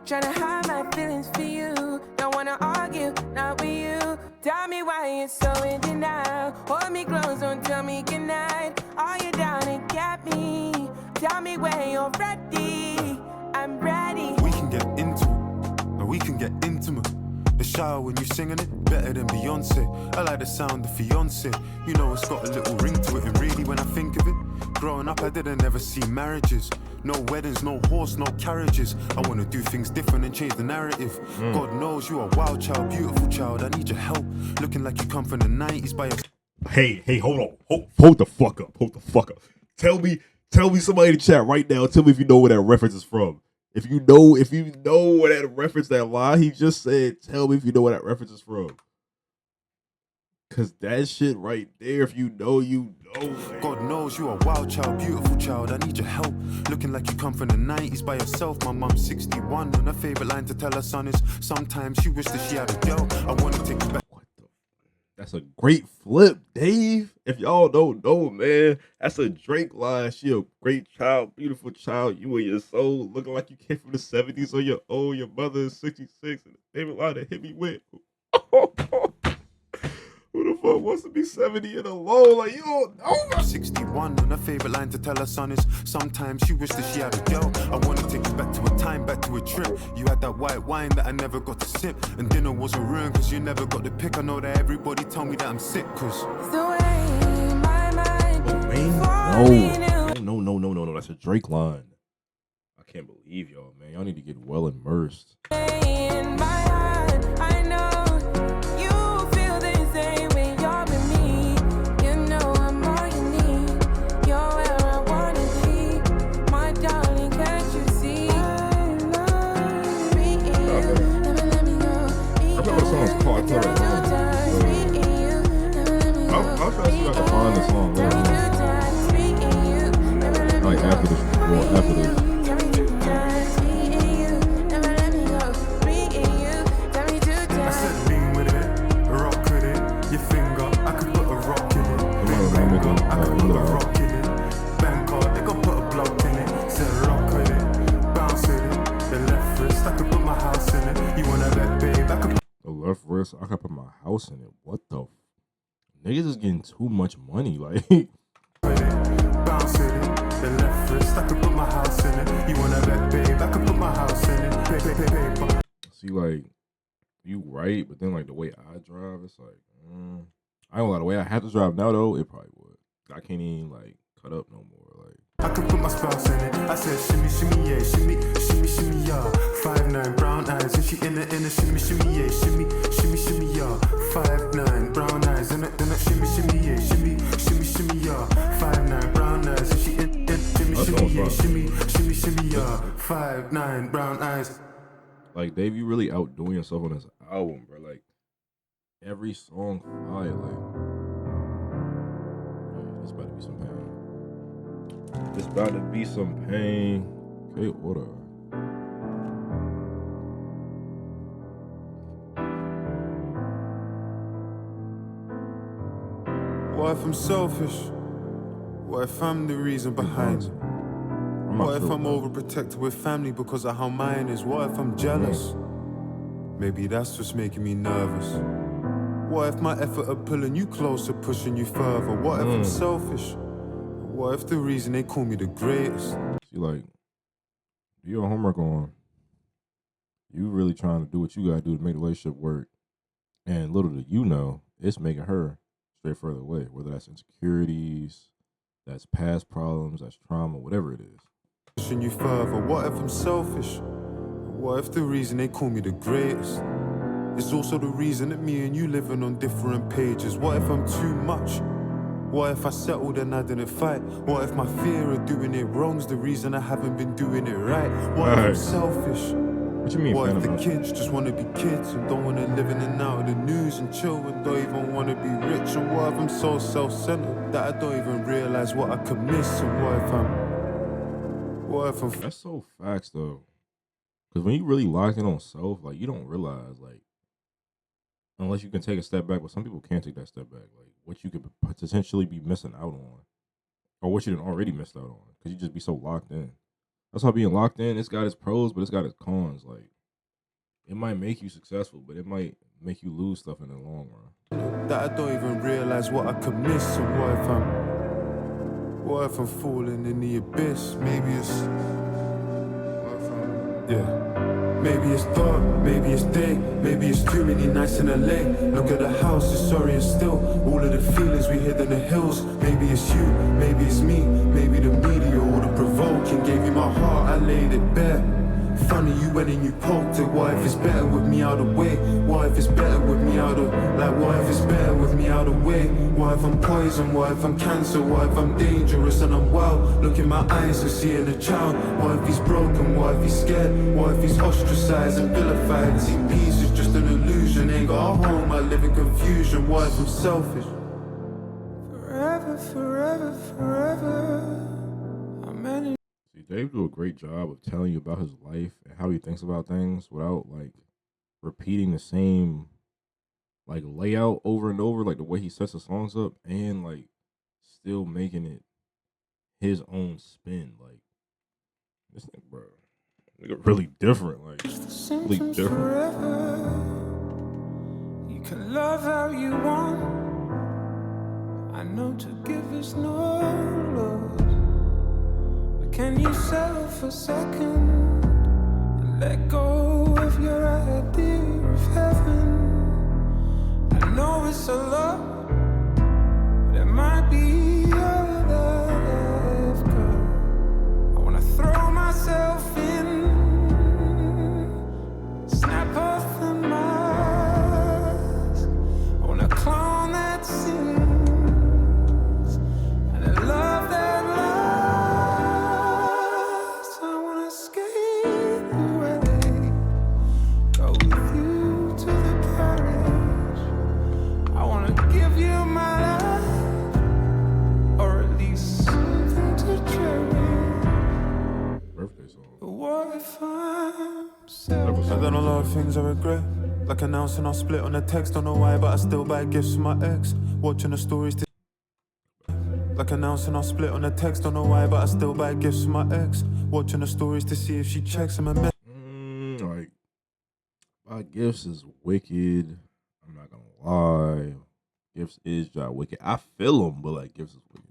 Speaker 6: Tryna hide my feelings for you. Don't wanna argue, not with you. Tell me why you're so in denial. Hold me close, don't tell me goodnight. Are you down and get me? Tell me when you're ready. I'm ready.
Speaker 2: We can get into it, and we can get intimate. The shower when you singing it, better than Beyonce. I like the sound of fiance. You know it's got a little ring to it, and really when I think of it, growing up I didn't ever see marriages. No weddings, no horse, no carriages. I wanna do things different and change the narrative. God knows you are a wild child, beautiful child. I need your help. Looking like you come from the 90s by your...
Speaker 1: Hey, hold on. Hold the fuck up. Hold the fuck up. Tell me somebody in the chat right now. Tell me if you know where that reference is from. If you know where that reference, that line he just said, tell me if you know where that reference is from. Cause that shit right there, if you know, you know. Man.
Speaker 2: God knows you are a wild child, beautiful child, I need your help. Looking like you come from the 90s by yourself. My mum's 61 and her favorite line to tell her son is sometimes she wished that she had a girl. I want to take you back.
Speaker 1: What the? That's a great flip, Dave. If y'all don't know, man, that's a Drake line. She a great child, beautiful child. You and your soul looking like you came from the 70s on your own. Your mother is 66 and the favorite line that hit me with. Who the fuck wants to be 70 and alone? Like, you don't know.
Speaker 2: 61 and her favorite line to tell her son is sometimes she wished that she had a girl. I want to take you back to a time, back to a trip. You had that white wine that I never got to sip, and dinner wasn't ruined because you never got to pick. I know that everybody told me that I'm sick cause
Speaker 6: The way my mind
Speaker 1: No. That's a Drake line. I can't believe y'all, man. Y'all need to get well immersed.
Speaker 6: in my heart, I know you feel the same way you're with me. You know I'm all you need. You're where I wanna be. My darling, can't you see? I love you. Never let me go.
Speaker 1: I remember the song's called. I thought I'll try to see if I can find the song later. Like after this.
Speaker 2: I said lean with it, rock with it. Your finger, I could put a rock in it. Finger, I could put a rock in it. Bangkok, they gon' put a block in it. Said rock with it, bounce with it. The left wrist, I could put my house in it. You wanna bet, babe? I could put
Speaker 1: The left wrist, I could put my house in it. What the? Niggas is getting too much money. Like,
Speaker 2: with it, bounce with it. The left wrist, I could put my house in it. You wanna bet, babe? I could put my house in it. Babe.
Speaker 1: see, like, you right, but then, like, the way I drive, it's like, I don't know, the way I have to drive now, though, it probably would. I can't even, like, cut up no more. Like,
Speaker 2: I could put my spouse in it. I said shimmy, shimmy, yeah, shimmy, shimmy, shimmy, yeah. 5'9", brown eyes, and she in it, shimmy, shimmy, yeah, shimmy, shimmy, shimmy, yeah. 5'9", brown eyes, in it, shimmy, shimmy, yeah, shimmy, shimmy, shimmy, yeah. 5'9", brown eyes, and she in shimmy, shimmy, yeah, shimmy, shimmy, shimmy, yeah. 5'9", brown eyes.
Speaker 1: Like, Dave, you really outdoing yourself on this album, bro. Like, every song fire, like, it's about to be some pain. It's about to be some pain. Okay, order.
Speaker 2: What if I'm selfish? What if I'm the reason behind it? What if I'm overprotected with family because of how mine is? What if I'm jealous? Maybe that's what's making me nervous. What if my effort of pulling you closer, pushing you further? What if I'm selfish? What if the reason they call me the greatest?
Speaker 1: See, like, do your homework on you really trying to do what you gotta do to make the relationship work. And little do you know, it's making her stray further away, whether that's insecurities, that's past problems, that's trauma, whatever it is.
Speaker 2: Pushing you further. What if I'm selfish? What if the reason they call me the greatest is also the reason that me and you living on different pages? What if I'm too much? What if I settled and I didn't fight? What if my fear of doing it wrong's the reason I haven't been doing it right? What if I'm selfish?
Speaker 1: What you mean,
Speaker 2: What if the
Speaker 1: Phantom?
Speaker 2: kids just want to be kids and don't want to live in and out of the news and chill and don't even want to be rich? And what if I'm so self-centered that I don't even realize what I could miss? And what if I'm
Speaker 1: That's so facts, though. Because when you really locked in on self, like, you don't realize, like, unless you can take a step back, but some people can't take that step back, like, what you could potentially be missing out on, or what you didn't already missed out on, because you just be so locked in. That's why being locked in, it's got its pros, but it's got its cons. Like, it might make you successful, but it might make you lose stuff in the long run.
Speaker 2: that I don't even realize what I could miss? And what if I'm falling in the abyss? Maybe it's maybe it's dark, maybe it's day, maybe it's too many nights in LA. Look at the house, it's sorry it's still all of the feelings we hid in the hills. Maybe it's you, maybe it's me, maybe the media or the provoking gave you my heart, I laid it bare. Funny you went and you poked it. What if it's better with me out of way? What if it's better with me out of what if it's better with me out of way? What if I'm poison? What if I'm cancer? What if I'm dangerous and I'm wild? Look in my eyes and seeing a child. What if he's broken? What if he's scared? What if he's ostracized and vilified? See, peace is just an illusion. and ain't got a home. I live in confusion. What if I'm selfish?
Speaker 4: Forever, forever, forever. I managed.
Speaker 1: See, Dave do a great job of telling you about his life and how he thinks about things without like repeating the same like layout over and over, like the way he sets the songs up, and like still making it his own spin. Like this thing, bro, nigga really different. Like really different.
Speaker 4: Forever. You can love how you want. I know to give is no loss. But can you settle for a second and let go of your idea of heaven? I know it's a lot, but it might be all that I've got. I wanna throw myself in, snap off the mask. I wanna clone that sins and a love that lasts. I wanna skate away, go with you to the parish. I wanna give you my life, or at least something to cherish.
Speaker 1: Birthday song.
Speaker 4: But what if I'm
Speaker 2: I've
Speaker 4: selfish?
Speaker 2: done a lot of things I regret. Like announcing I'll split on a text. Don't know why, but I still buy gifts for my ex. Watching the stories to like announcing I'll split on a text. Don't know why, but I still buy gifts for my ex. Watching the stories to see if she checks them and
Speaker 1: Like my gifts is wicked. I'm not gonna lie. Gifts is just wicked. I feel them, but like gifts is wicked.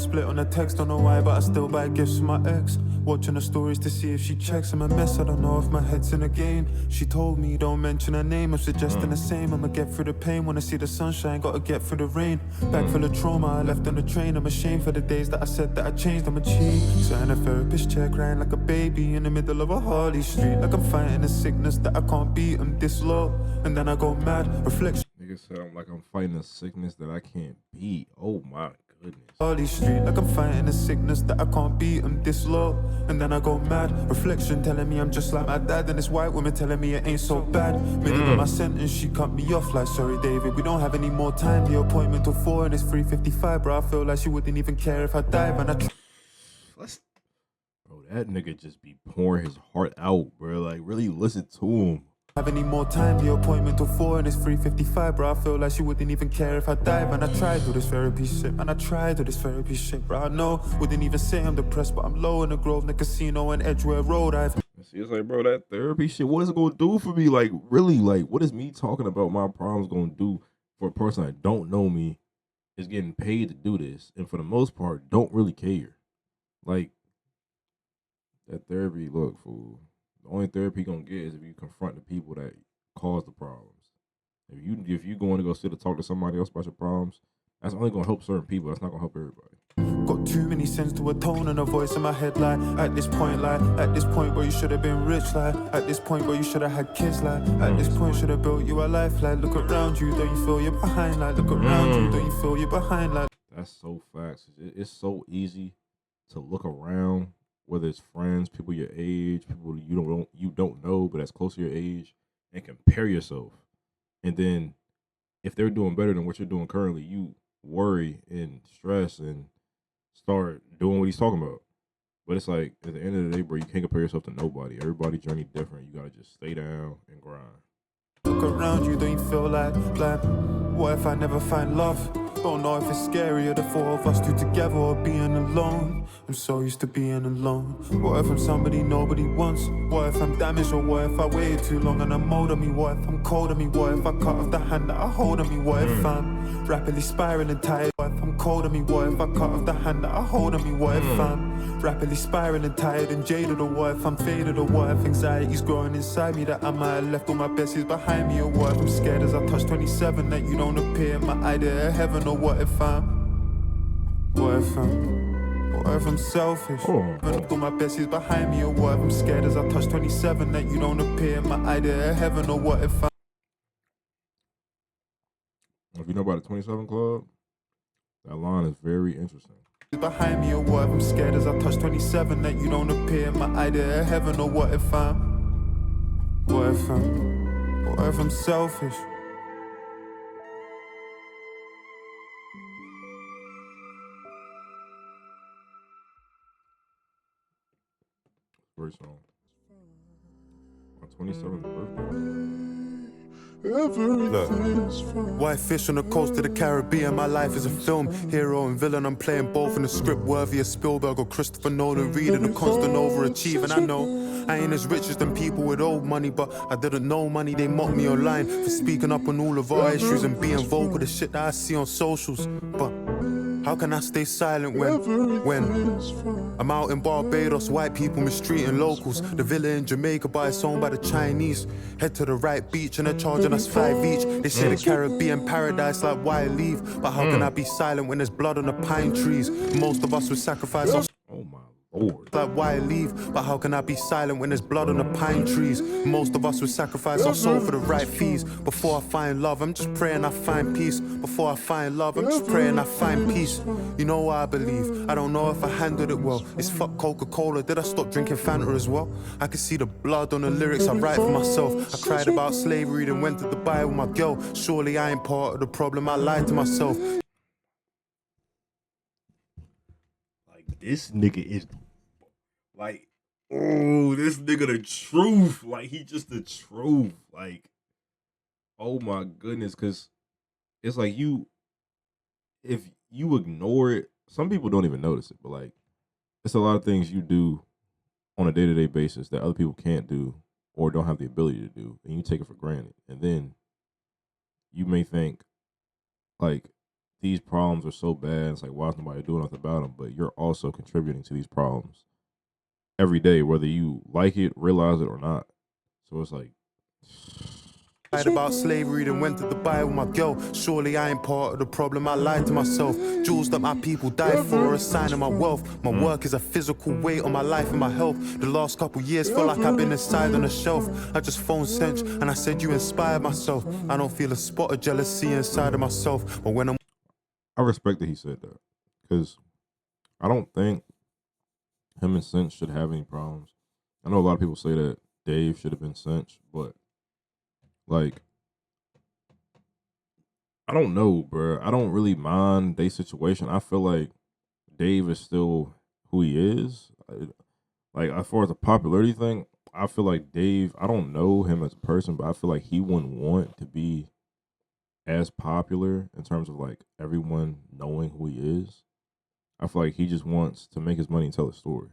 Speaker 2: split on a text. Don't know why, but I still buy gifts for my ex. Watching the stories to see if she checks them a mess. I don't know if my head's in a game. She told me don't mention her name. I'm suggesting the same. I'ma get through the pain. Wanna see the sunshine, gotta get through the rain. Bag full of trauma I left on the train. I'm ashamed for the days that I said that I changed. I'm a cheat. Sat in a therapist chair crying like a baby in the middle of a Harley Street. Like I'm fighting a sickness that I can't beat. I'm this low, and then I go mad. Reflection.
Speaker 1: Nigga said I'm like I'm fighting a sickness that I can't beat. Oh my goodness.
Speaker 2: Harley Street, like I'm fighting a sickness that I can't beat. I'm this low, and then I go mad. Reflection telling me I'm just like my dad, and this white woman telling me it ain't so bad. Middle of my sentence, she cut me off like, sorry David, we don't have any more time. The appointment till 4 and it's 3:55, bro. I feel like she wouldn't even care if I died, man.
Speaker 1: Bro, that nigga just be pouring his heart out, bro. Like really listen to him.
Speaker 2: Have any more time? The appointment till 4 and it's 3:55, bro. I feel like she wouldn't even care if I died, man. I tried all this therapy shit, man. I tried all this therapy shit, bro. I know, wouldn't even say I'm depressed, but I'm low in the Grove, in the casino, and Edgeware Road. I've
Speaker 1: See, it's like, bro, that therapy shit, what is it gonna do for me? Like, really, like, what is me talking about my problems gonna do for a person that don't know me, is getting paid to do this, and for the most part, don't really care. Like, that therapy, look, fool, the only therapy you gonna get is if you confront the people that cause the problems. If you going to go sit and talk to somebody else about your problems, that's only gonna help certain people. That's not gonna help everybody.
Speaker 2: got too many sins to atone, and a voice in my head like, at this point where you should have been rich, like, at this point where you should have had kids, like, at this point should have built you a life, like, look around you, don't you feel you're behind, like, look around you, don't you feel you're behind, like.
Speaker 1: That's so facts. It's so easy to look around, whether it's friends, people your age, people you don't know, but that's close to your age, and compare yourself. And then if they're doing better than what you're doing currently, you worry and stress and start doing what he's talking about. But it's like, at the end of the day, bro, you can't compare yourself to nobody. Everybody's journey different. You gotta just stay down and grind.
Speaker 2: Look around you, don't you feel like, what if I never find love? Don't know if it's scarier, the four of us two together or being alone. I'm so used to being alone. What if I'm somebody nobody wants? What if I'm damaged, or what if I waited too long and I'm old on me? What if I'm cold on me? What if I cut off the hand that I hold on me? What if I'm rapidly spiraling tired? What if I'm cold on me? What if I cut off the hand that I hold on me? What if I'm rapidly spiraling tired and jaded? Or what if I'm faded? Or what if anxiety's growing inside me that I might have left all my besties behind me? Or what if I'm scared as I touch 27 that you don't appear in my idea of heaven? Or what if I'm selfish? Left all my besties behind me? Or what if I'm scared as I touch 27 that you don't appear in my idea of heaven? Or what if I'm
Speaker 1: If you know about the 27 Club, that line is very interesting.
Speaker 2: behind me? Or what if I'm scared as I touch 27 that you don't appear in my idea of heaven? Or what if I'm Or if I'm selfish.
Speaker 1: Great song. My 27th birthday.
Speaker 2: Look, white fish on the coast of the Caribbean. My life is a film. Hero and villain, I'm playing both in a script worthy of Spielberg or Christopher Nolan. Reading a constant overachieving. I know I ain't as rich as them people with old money, but I didn't know money. They mocked me online for speaking up on all of our issues and being vocal. The shit that I see on socials. But how can I stay silent when I'm out in Barbados, white people mistreating locals? The villa in Jamaica, but it's owned by the Chinese. Head to the right beach and they're charging us 5 each. They say the Caribbean paradise, like why leave? But how can I be silent when there's blood on the pine trees? Most of us would sacrifice our
Speaker 1: Oh my lord.
Speaker 2: like why leave? But how can I be silent when there's blood on the pine trees? Most of us would sacrifice our soul for the right fees. Before I find love, I'm just praying I find peace. Before I find love, I'm just praying I find peace. You know what I believe? I don't know if I handled it well. It's fuck Coca-Cola, did I stop drinking Fanta as well? I can see the blood on the lyrics I write for myself. I cried about slavery, then went to Dubai with my girl. Surely I ain't part of the problem, I lied to myself.
Speaker 1: Like, this nigga is like, oh, this nigga the truth. Like, he just the truth. Like, oh my goodness. Cause it's like if you ignore it, some people don't even notice it, but like, it's a lot of things you do on a day-to-day basis that other people can't do or don't have the ability to do, and you take it for granted. And then you may think, like, these problems are so bad, it's like, why is nobody doing nothing about them? But you're also contributing to these problems every day, whether you like it, realize it, or not. So it's like,
Speaker 2: Lied about slavery, then went to Dubai with my girl. Surely I ain't part of the problem, I lied to myself. Jewels that my people died for are a sign of my wealth. My work is a physical weight on my life and my health. The last couple years feel like I've been inside on a shelf. I just phoned Cinch and I said you inspired myself. I don't feel a spot of jealousy inside of myself. But when I'm
Speaker 1: I respect that he said that, because I don't think him and Cinch should have any problems. I know a lot of people say that Dave should have been Cinch, but like, I don't know, bro. I don't really mind Dave's situation. I feel like Dave is still who he is. Like, as far as the popularity thing, I feel like Dave, I don't know him as a person, but I feel like he wouldn't want to be as popular in terms of like everyone knowing who he is. I feel like he just wants to make his money and tell a story.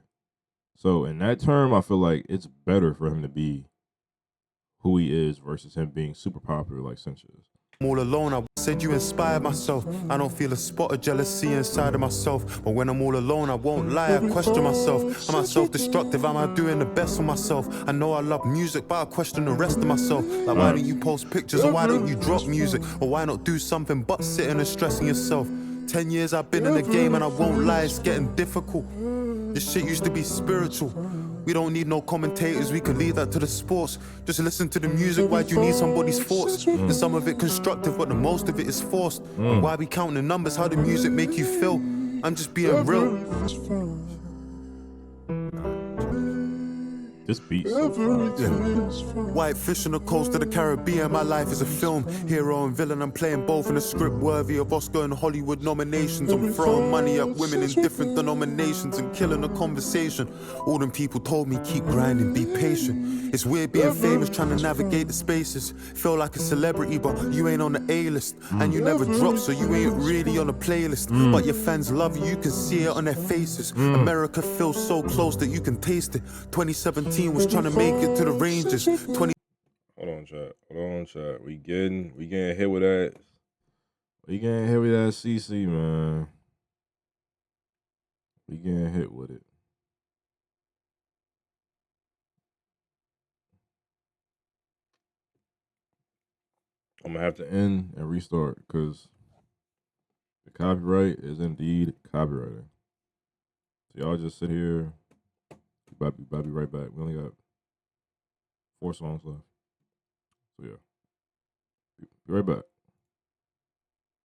Speaker 1: So in that term, I feel like it's better for him to be who he is versus him being super popular like Cinch is.
Speaker 2: all alone, I said you inspired myself. I don't feel a spot of jealousy inside of myself. But when I'm all alone, I won't lie, I question myself. Am I self-destructive? Am I doing the best for myself? I know I love music, but I question the rest of myself. Like, why don't you post pictures, or why don't you drop music? Or why not do something but sitting and stressing yourself? 10 years I've been in the game and I won't lie, it's getting difficult. This shit used to be spiritual. We don't need no commentators, we can leave that to the sports. Just listen to the music, why do you need somebody's thoughts? And some of it constructive, but the most of it is forced. And why we counting the numbers, how the music make you feel? I'm just being real.
Speaker 1: This beat so fire.
Speaker 2: White fish on the coast of the Caribbean, my life is a film. Hero and villain, I'm playing both in a script worthy of Oscar and Hollywood nominations. I'm throwing money at women in different denominations and killing the conversation. All them people told me, keep grinding, be patient. It's weird being famous, trying to navigate the spaces. Feel like a celebrity, but you ain't on the A-list. And you never drop, so you ain't really on a playlist. But your fans love you, you can see it on their faces. America feels so close that you can taste it. 2017 was trying to make it to the Rangers.
Speaker 1: Hold on, chat. We getting hit with that. We getting hit with that CC, man. We getting hit with it. I'm gonna have to end and restart because the copyright is indeed copyrighted. So y'all just sit here. About to be right back. We only got 4 songs left. So yeah. Be right back.